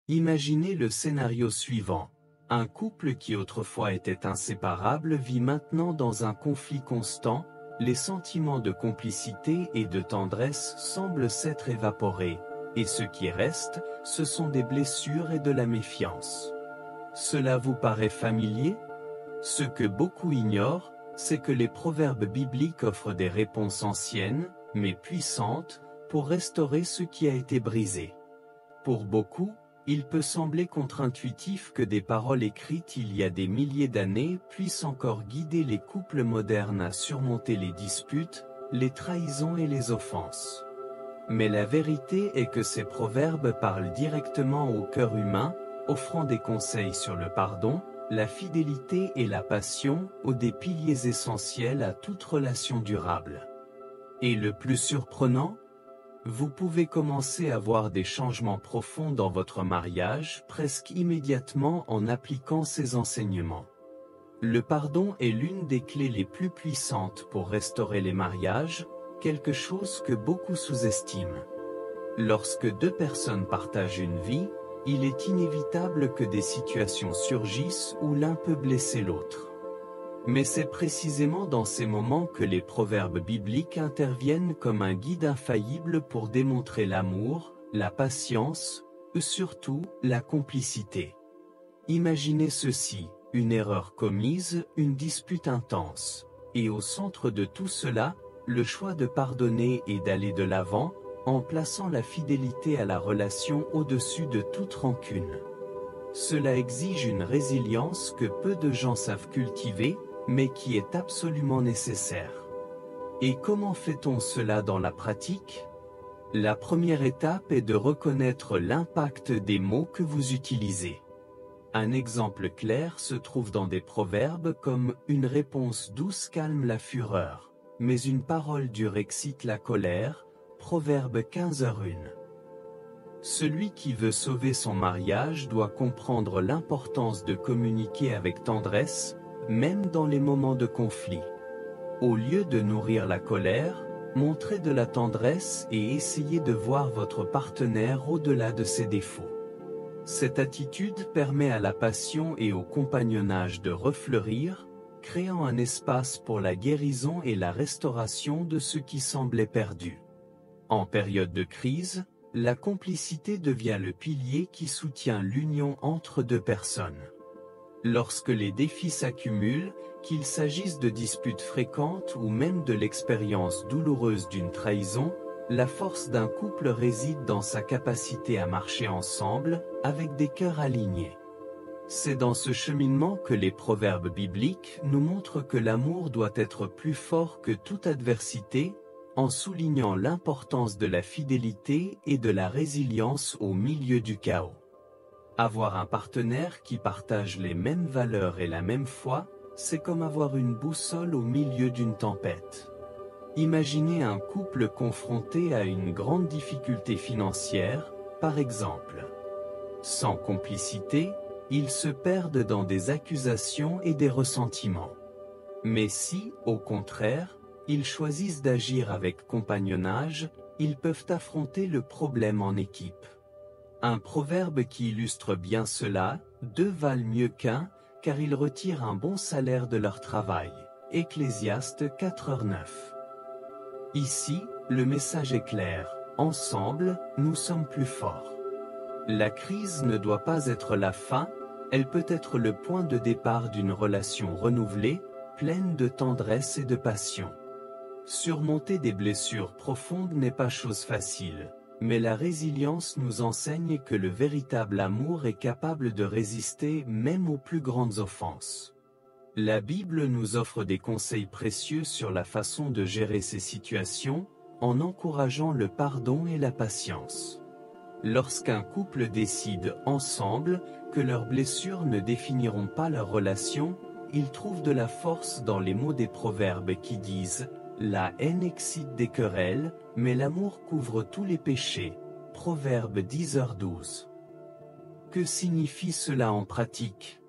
Imaginez le scénario suivant. Un couple qui autrefois était inséparable vit maintenant dans un conflit constant, les sentiments de complicité et de tendresse semblent s'être évaporés, et ce qui reste, ce sont des blessures et de la méfiance. Cela vous paraît familier? Ce que beaucoup ignorent, c'est que les proverbes bibliques offrent des réponses anciennes, mais puissantes, pour restaurer ce qui a été brisé. Pour beaucoup, il peut sembler contre-intuitif que des paroles écrites il y a des milliers d'années puissent encore guider les couples modernes à surmonter les disputes, les trahisons et les offenses. Mais la vérité est que ces proverbes parlent directement au cœur humain, offrant des conseils sur le pardon, la fidélité et la passion, des piliers essentiels à toute relation durable. Et le plus surprenant, vous pouvez commencer à voir des changements profonds dans votre mariage presque immédiatement en appliquant ces enseignements. Le pardon est l'une des clés les plus puissantes pour restaurer les mariages, quelque chose que beaucoup sous-estiment. Lorsque deux personnes partagent une vie, il est inévitable que des situations surgissent où l'un peut blesser l'autre. Mais c'est précisément dans ces moments que les proverbes bibliques interviennent comme un guide infaillible pour démontrer l'amour, la patience, et surtout, la complicité. Imaginez ceci, une erreur commise, une dispute intense. Et au centre de tout cela, le choix de pardonner et d'aller de l'avant, en plaçant la fidélité à la relation au-dessus de toute rancune. Cela exige une résilience que peu de gens savent cultiver, mais qui est absolument nécessaire. Et comment fait-on cela dans la pratique? La première étape est de reconnaître l'impact des mots que vous utilisez. Un exemple clair se trouve dans des proverbes comme « Une réponse douce calme la fureur, mais une parole dure excite la colère » Proverbe 15h1. Celui qui veut sauver son mariage doit comprendre l'importance de communiquer avec tendresse, même dans les moments de conflit. Au lieu de nourrir la colère, montrez de la tendresse et essayez de voir votre partenaire au-delà de ses défauts. Cette attitude permet à la passion et au compagnonnage de refleurir, créant un espace pour la guérison et la restauration de ce qui semblait perdu. En période de crise, la complicité devient le pilier qui soutient l'union entre deux personnes. Lorsque les défis s'accumulent, qu'il s'agisse de disputes fréquentes ou même de l'expérience douloureuse d'une trahison, la force d'un couple réside dans sa capacité à marcher ensemble, avec des cœurs alignés. C'est dans ce cheminement que les proverbes bibliques nous montrent que l'amour doit être plus fort que toute adversité, en soulignant l'importance de la fidélité et de la résilience au milieu du chaos. Avoir un partenaire qui partage les mêmes valeurs et la même foi, c'est comme avoir une boussole au milieu d'une tempête. Imaginez un couple confronté à une grande difficulté financière, par exemple. Sans complicité, ils se perdent dans des accusations et des ressentiments. Mais si, au contraire, ils choisissent d'agir avec compagnonnage, ils peuvent affronter le problème en équipe. Un proverbe qui illustre bien cela, deux valent mieux qu'un, car ils retirent un bon salaire de leur travail. Ecclésiaste 4h9. Ici, le message est clair, ensemble, nous sommes plus forts. La crise ne doit pas être la fin, elle peut être le point de départ d'une relation renouvelée, pleine de tendresse et de passion. Surmonter des blessures profondes n'est pas chose facile, mais la résilience nous enseigne que le véritable amour est capable de résister même aux plus grandes offenses. La Bible nous offre des conseils précieux sur la façon de gérer ces situations, en encourageant le pardon et la patience. Lorsqu'un couple décide ensemble que leurs blessures ne définiront pas leur relation, ils trouvent de la force dans les mots des proverbes qui disent « La haine excite des querelles, mais l'amour couvre tous les péchés » Proverbe 10h12. Que signifie cela en pratique?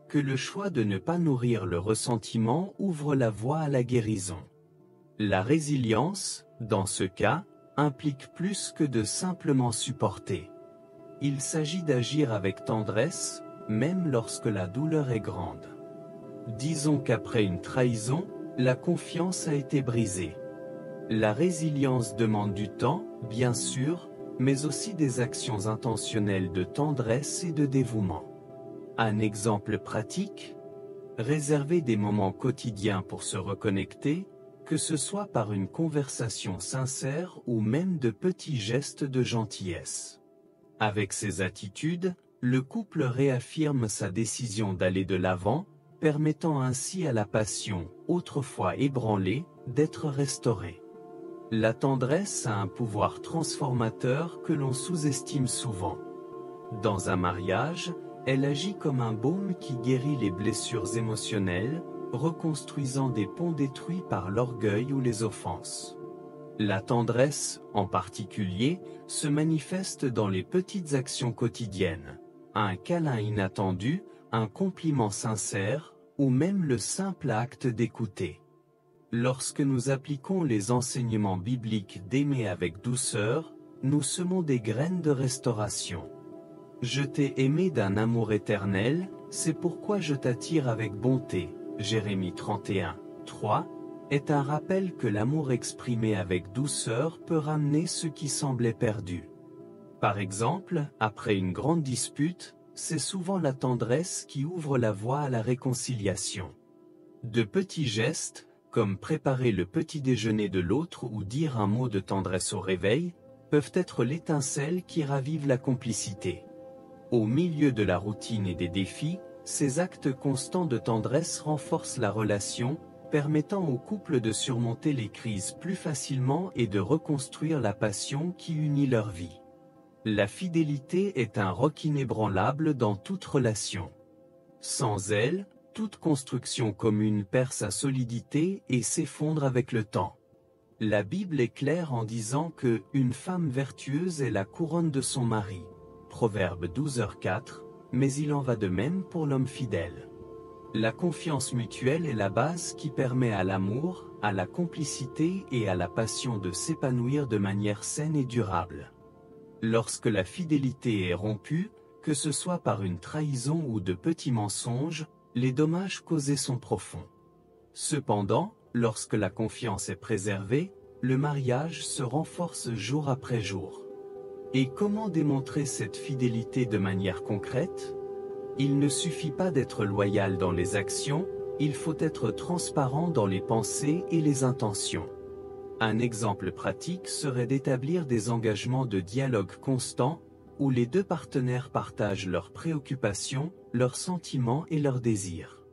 Que le choix de ne pas nourrir le ressentiment ouvre la voie à la guérison. La résilience, dans ce cas, implique plus que de simplement supporter. Il s'agit d'agir avec tendresse, même lorsque la douleur est grande. Disons qu'après une trahison, la confiance a été brisée. La résilience demande du temps, bien sûr, mais aussi des actions intentionnelles de tendresse et de dévouement. Un exemple pratique? Réserver des moments quotidiens pour se reconnecter, que ce soit par une conversation sincère ou même de petits gestes de gentillesse. Avec ces attitudes, le couple réaffirme sa décision d'aller de l'avant, permettant ainsi à la passion, autrefois ébranlée, d'être restaurée. La tendresse a un pouvoir transformateur que l'on sous-estime souvent. Dans un mariage, elle agit comme un baume qui guérit les blessures émotionnelles, reconstruisant des ponts détruits par l'orgueil ou les offenses. La tendresse, en particulier, se manifeste dans les petites actions quotidiennes. Un câlin inattendu, un compliment sincère, ou même le simple acte d'écouter. Lorsque nous appliquons les enseignements bibliques d'aimer avec douceur, nous semons des graines de restauration. Je t'ai aimé d'un amour éternel, c'est pourquoi je t'attire avec bonté. Jérémie 31, 3, est un rappel que l'amour exprimé avec douceur peut ramener ce qui semblait perdu. Par exemple, après une grande dispute, c'est souvent la tendresse qui ouvre la voie à la réconciliation. De petits gestes, comme préparer le petit déjeuner de l'autre ou dire un mot de tendresse au réveil, peuvent être l'étincelle qui ravive la complicité. Au milieu de la routine et des défis, ces actes constants de tendresse renforcent la relation, permettant au couple de surmonter les crises plus facilement et de reconstruire la passion qui unit leur vie. La fidélité est un roc inébranlable dans toute relation. Sans elle, toute construction commune perd sa solidité et s'effondre avec le temps. La Bible est claire en disant que « une femme vertueuse est la couronne de son mari ». Proverbe 12h4, mais il en va de même pour l'homme fidèle. La confiance mutuelle est la base qui permet à l'amour, à la complicité et à la passion de s'épanouir de manière saine et durable. Lorsque la fidélité est rompue, que ce soit par une trahison ou de petits mensonges, les dommages causés sont profonds. Cependant, lorsque la confiance est préservée, le mariage se renforce jour après jour. Et comment démontrer cette fidélité de manière concrète? Il ne suffit pas d'être loyal dans les actions, il faut être transparent dans les pensées et les intentions. Un exemple pratique serait d'établir des engagements de dialogue constant, où les deux partenaires partagent leurs préoccupations, leurs sentiments et leurs désirs.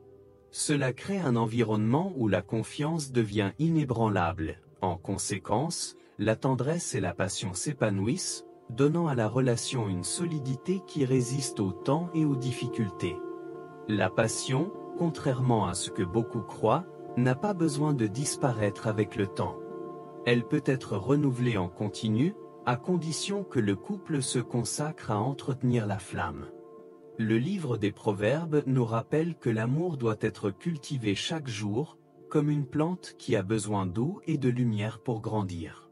Cela crée un environnement où la confiance devient inébranlable. En conséquence, la tendresse et la passion s'épanouissent, donnant à la relation une solidité qui résiste au temps et aux difficultés. La passion, contrairement à ce que beaucoup croient, n'a pas besoin de disparaître avec le temps. Elle peut être renouvelée en continu, à condition que le couple se consacre à entretenir la flamme. Le livre des Proverbes nous rappelle que l'amour doit être cultivé chaque jour, comme une plante qui a besoin d'eau et de lumière pour grandir.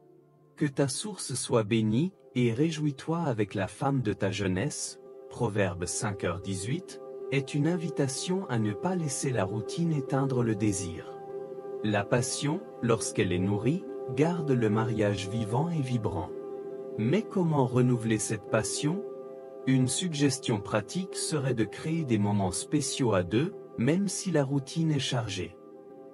Que ta source soit bénie, et réjouis-toi avec la femme de ta jeunesse, Proverbe 5h18, est une invitation à ne pas laisser la routine éteindre le désir. La passion, lorsqu'elle est nourrie, garde le mariage vivant et vibrant. Mais comment renouveler cette passion? Une suggestion pratique serait de créer des moments spéciaux à deux, même si la routine est chargée.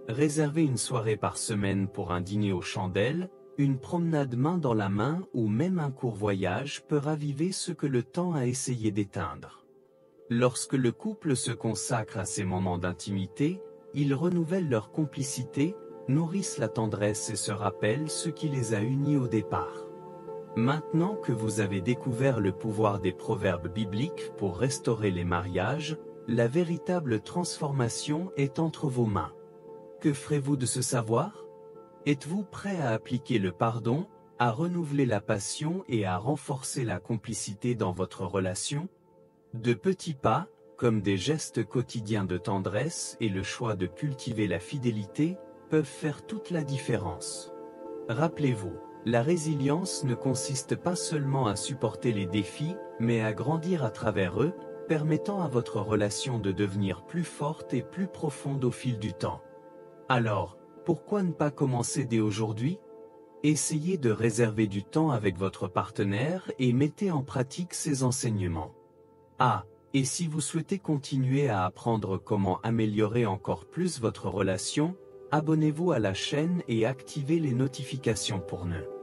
Réserver une soirée par semaine pour un dîner aux chandelles, une promenade main dans la main ou même un court voyage peut raviver ce que le temps a essayé d'éteindre. Lorsque le couple se consacre à ces moments d'intimité, ils renouvellent leur complicité, nourrissent la tendresse et se rappellent ce qui les a unis au départ. Maintenant que vous avez découvert le pouvoir des proverbes bibliques pour restaurer les mariages, la véritable transformation est entre vos mains. Que ferez-vous de ce savoir? Êtes-vous prêt à appliquer le pardon, à renouveler la passion et à renforcer la complicité dans votre relation? De petits pas, comme des gestes quotidiens de tendresse et le choix de cultiver la fidélité, peuvent faire toute la différence. Rappelez-vous, La résilience ne consiste pas seulement à supporter les défis, mais à grandir à travers eux, permettant à votre relation de devenir plus forte et plus profonde au fil du temps. Alors, pourquoi ne pas commencer dès aujourd'hui? Essayez de réserver du temps avec votre partenaire et mettez en pratique ces enseignements. Ah, et si vous souhaitez continuer à apprendre comment améliorer encore plus votre relation, abonnez-vous à la chaîne et activez les notifications pour ne